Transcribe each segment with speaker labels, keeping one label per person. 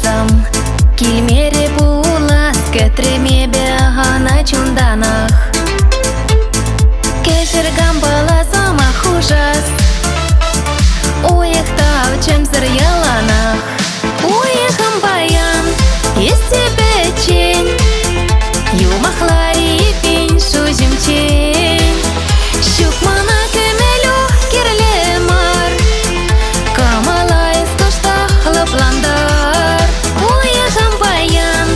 Speaker 1: каласам. Килмере пулас кетреме бягана чунданах. Кешергам баласам ахужас. Уехтав чем зыр яланах. Уехам баян, есть тебе чень. Юмахлари пень шузим чень. Щукмана кемелю кирлемар. Камалай скошта хлопландар. Уехам баян,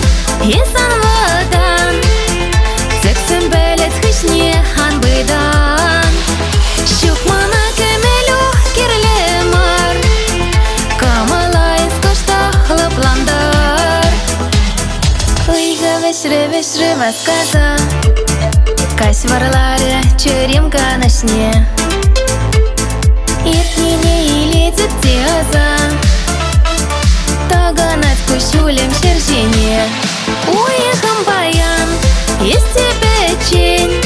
Speaker 1: есан вадан. Цексем белец хышне хан быдан. Щукмана кемелю кирлемар. Камалай скошта хлопландар. Ыйга вешре васказа. Кась варларе черемка на сне. Иртнине или цитиаза. Таганать кусюлем сердине. Уехам баян, есть тебе чень.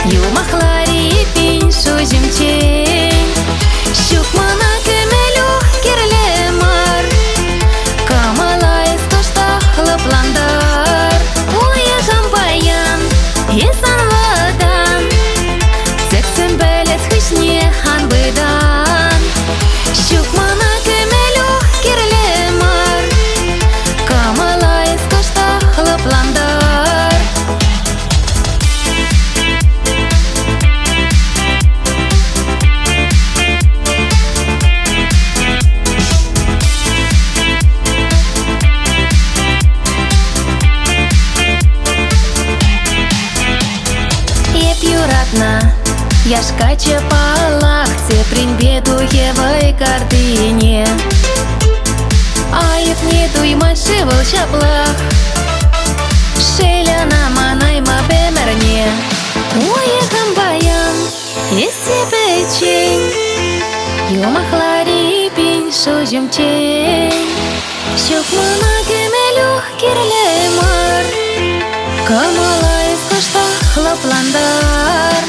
Speaker 1: Юмахлари пень шузим чень. Щукмана кемелю кирлемар. Камалай скошта хлопландар. Уехам баян, есан вадан. Цексем белец хышне хан быдан. Щукмана кемелю кирлемар. Камалай скошта хлопландар. Яшкаче палах, цеприн бедуевой картине. Аев нету и маншивал шаплах. Шеляна манайма бемерне. Уехам баян, есть тебе чень. Юмахлари пень шузим чень. Щукмана кемелю кирлемар. Камалай скошта хлопландар.